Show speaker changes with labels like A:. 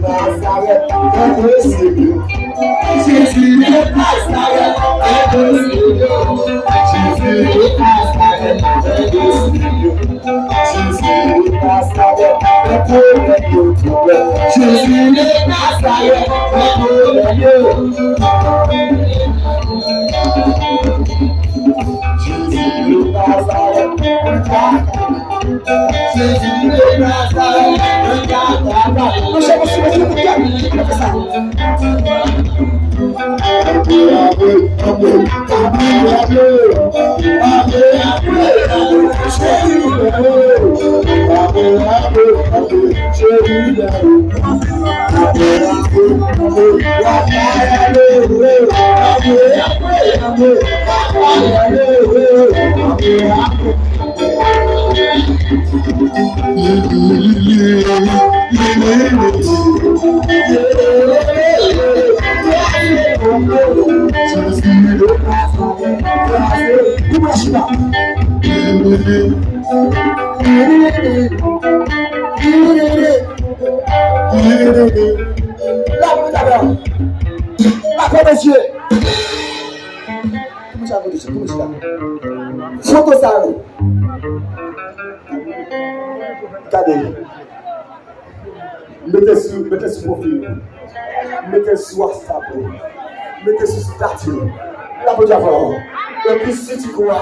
A: Nazareth, Jésus de Nazareth, Jésus de Nazareth, Jésus de Nazareth, Jésus de Nazareth, mettez sur profil, mettez sur WhatsApp, mettez sur statut, la bonne et puis si tu crois.